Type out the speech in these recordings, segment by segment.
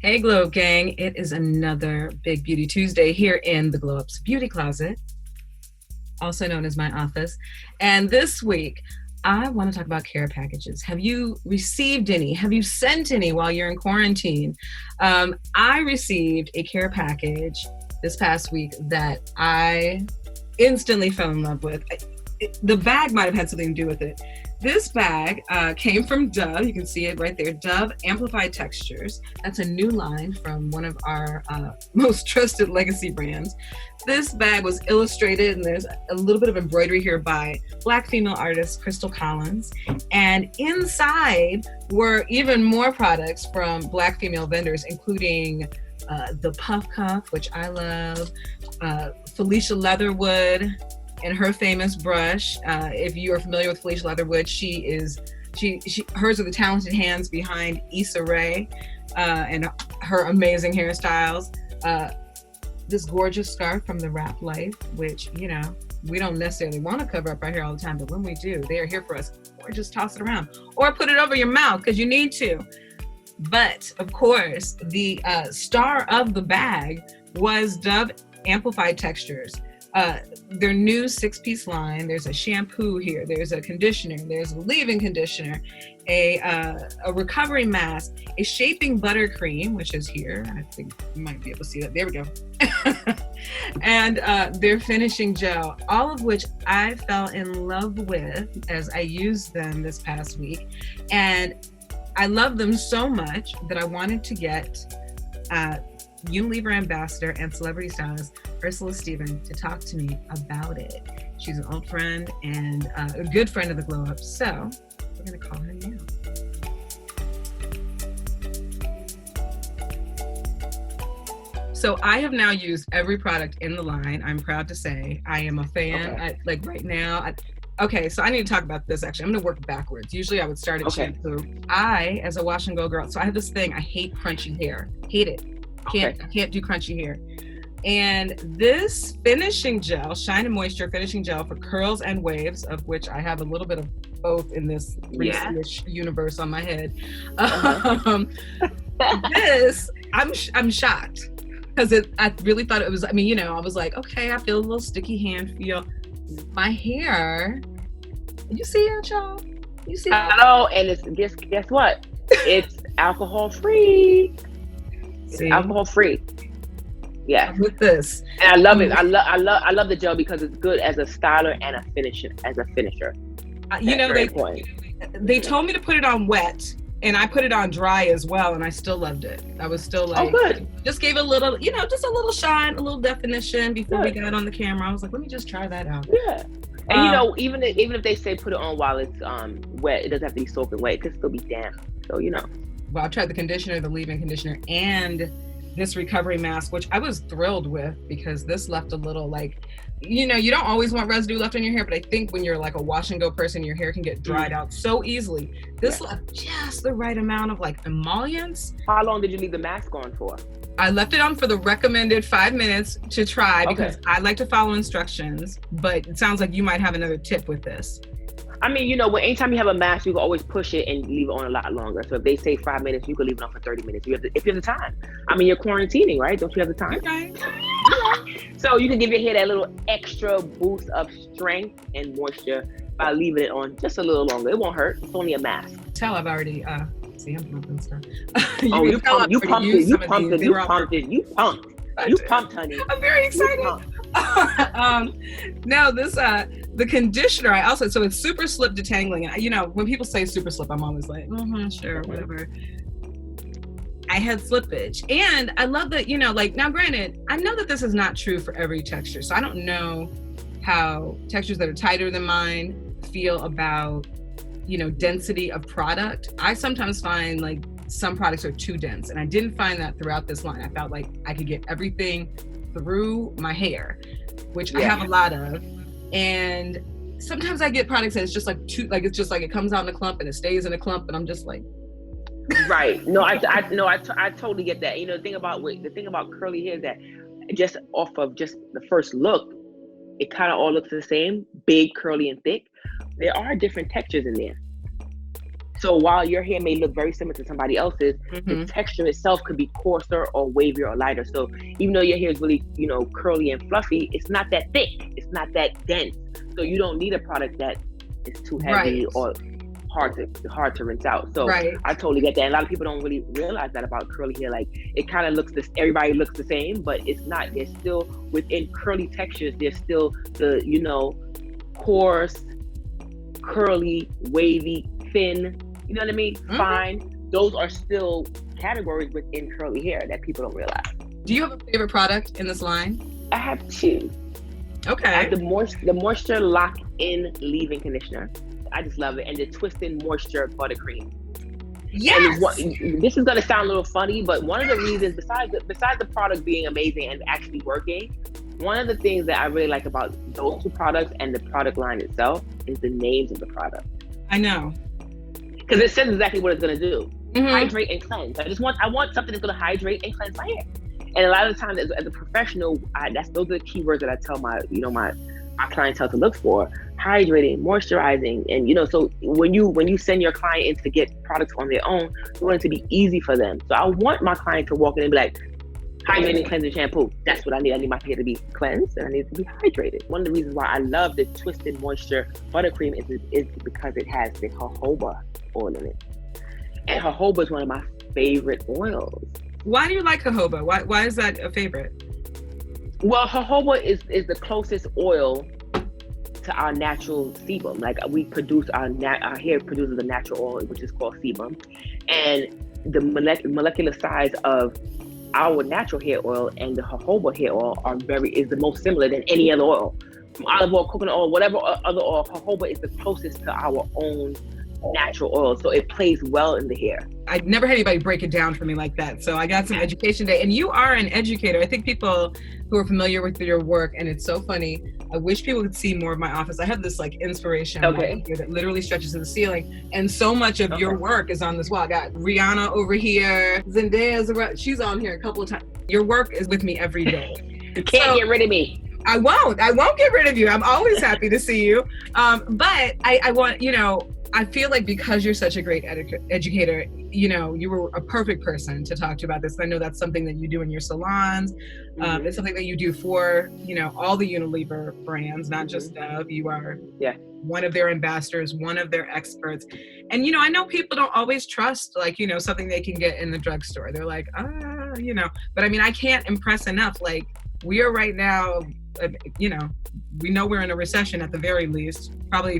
Hey Glow Up Gang, it is another Big Beauty Tuesday here in the Glow Up's Beauty Closet, also known as my office. And this week, I want to talk about care packages. Have you received any? Have you sent any while you're in quarantine? I received a care package this past week that I instantly fell in love with. The bag might have had something to do with it. This bag came from Dove. You can see it right there. Dove Amplified Textures. That's a new line from one of our most trusted legacy brands. This bag was illustrated, and there's a little bit of embroidery here by Black female artist Krystle Collins. And inside were even more products from Black female vendors, including the Puff Cuff, which I love, Felicia Leatherwood, and her famous brush. If you are familiar with Felicia Leatherwood, hers are the talented hands behind Issa Rae and her amazing hairstyles. This gorgeous scarf from the Rap Life, which, you know, we don't necessarily want to cover up our hair all the time, but when we do, they are here for us. Or just toss it around, or put it over your mouth because you need to. But of course, the star of the bag was Dove Amplified Textures. Their new 6-piece line. There's a shampoo here, there's a conditioner, there's a leave-in conditioner, a recovery mask, a shaping buttercream, which is here. I think you might be able to see that. There we go. And their finishing gel, all of which I fell in love with as I used them this past week. And I love them so much that I wanted to get Unilever ambassador and celebrity stylist Ursula Stephen to talk to me about it. She's an old friend and a good friend of the Glow Up, so we're gonna call her now. So I have now used every product in the line. I'm proud to say I am a fan. Okay. Right now. Okay, so I need to talk about this actually. I'm gonna work backwards. Usually I would start at shampoo. I, as a wash and go girl, so I have this thing, I hate crunchy hair. Hate it. I can't do crunchy hair. And this finishing gel, Shine and Moisture finishing gel for curls and waves, of which I have a little bit of both in this Krystle universe on my head. This, I'm shocked because I really thought it was, I mean, you know, I was like, okay, I feel a little sticky hand feel. My hair, you see it, y'all? You see it? Hello, and it's guess what? It's alcohol free. See? Alcohol free. Yeah. With this, and I love it. I love the gel because it's good as a styler and a finisher. You know, they told me to put it on wet, and I put it on dry as well, and I still loved it. I was still like, good. Just gave it a little, you know, just a little shine, a little definition before we got on the camera. I was like, let me just try that out. Yeah. And you know, even if they say put it on while it's wet, it doesn't have to be soaking wet. It could still be damp. So you know. Well, I tried the conditioner, the leave-in conditioner, and this recovery mask, which I was thrilled with because this left a little, like, you know, you don't always want residue left on your hair, but I think when you're like a wash and go person, your hair can get dried out so easily. This left just the right amount of like emollients. How long did you leave the mask on for? I left it on for the recommended 5 minutes to try because I like to follow instructions, but it sounds like you might have another tip with this. I mean, you know, anytime you have a mask, you can always push it and leave it on a lot longer. So if they say 5 minutes, you can leave it on for 30 minutes. If you have the time. I mean, you're quarantining, right? Don't you have the time? Okay. So you can give your hair that little extra boost of strength and moisture by leaving it on just a little longer. It won't hurt. It's only a mask. Tell I've already, see, I'm pumping stuff. You pumped, honey. I'm very excited. Now this the conditioner I also, so it's super slip detangling, and you know when people say super slip I'm always like sure, whatever. I had slippage, and I love that, you know, like, now granted I know that this is not true for every texture, so I don't know how textures that are tighter than mine feel about, you know, density of product. I sometimes find like some products are too dense, and I didn't find that throughout this line. I felt like I could get everything through my hair, which I have a lot of. And sometimes I get products that it's just like too, like it's just like it comes out in a clump and it stays in a clump, and I'm just like, right. No, I totally get that. You know, the thing about curly hair is that just off of just the first look, it kind of all looks the same, big, curly, and thick. There are different textures in there. So while your hair may look very similar to somebody else's, the texture itself could be coarser or wavier or lighter. So even though your hair is really, curly and fluffy, it's not that thick. It's not that dense. So you don't need a product that is too heavy or hard to rinse out. So I totally get that. And a lot of people don't really realize that about curly hair. Like, it kind of looks everybody looks the same, but it's not. There's still, within curly textures, there's still the, coarse, curly, wavy, thin, you know what I mean? Fine. Those are still categories within curly hair that people don't realize. Do you have a favorite product in this line? I have two. Okay. I have the Moisture Lock-In Leave-In Conditioner. I just love it. And the Twist-In Moisture Buttercream. Yes! This is going to sound a little funny, but one of the reasons, besides the product being amazing and actually working, one of the things that I really like about those two products and the product line itself is the names of the product. I know. Because it says exactly what it's going to do. Hydrate and cleanse. I want something that's going to hydrate and cleanse my hair. And a lot of the times, as a professional, those are the keywords that I tell my clientele to look for: hydrating, moisturizing, and so when you send your client in to get products on their own, you want it to be easy for them. So I want my client to walk in and be like, hydrating, cleansing shampoo. That's what I need. I need my hair to be cleansed and I need it to be hydrated. One of the reasons why I love the Twisted Moisture Buttercream is because it has the jojoba oil in it, and jojoba is one of my favorite oils. Why do you like jojoba? Why is that a favorite? Well, jojoba is the closest oil to our natural sebum. Like, we produce our hair produces a natural oil, which is called sebum, and the molecular size of our natural hair oil and the jojoba hair oil is the most similar than any other oil. From olive oil, coconut oil, whatever other oil, jojoba is the closest to our own natural oil, so it plays well in the hair. I'd never had anybody break it down for me like that, so I got some education today. And you are an educator. I think people who are familiar with your work, and it's so funny, I wish people could see more of my office. I have this inspiration here that literally stretches to the ceiling, and so much of your work is on this wall. I got Rihanna over here, Zendaya's she's on here a couple of times. Your work is with me every day. You can't get rid of me. I won't get rid of you. I'm always happy to see you. But I want, I feel like because you're such a great educator, you were a perfect person to talk to about this. I know that's something that you do in your salons. It's something that you do for, all the Unilever brands, not just Dove. You are one of their ambassadors, one of their experts. And, I know people don't always trust, something they can get in the drugstore. They're like, but I mean, I can't impress enough. Like, we are right now, we know we're in a recession at the very least, probably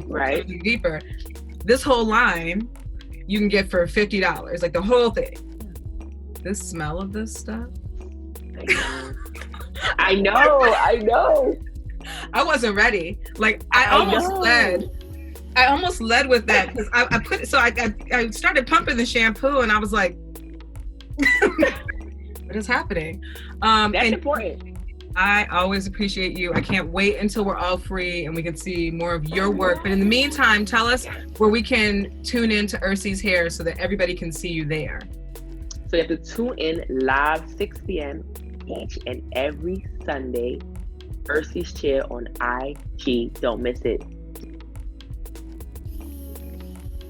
deeper. This whole line you can get for $50, like the whole thing. The smell of this stuff. I know. I wasn't ready. Like, I almost led with that because I started pumping the shampoo and I was like, what is happening? That's important. I always appreciate you. I can't wait until we're all free and we can see more of your work. But in the meantime, tell us where we can tune in to Ursi's Hair so that everybody can see you there. So you have to tune in live 6 p.m. each and every Sunday. Ursi's Chair on IG. Don't miss it.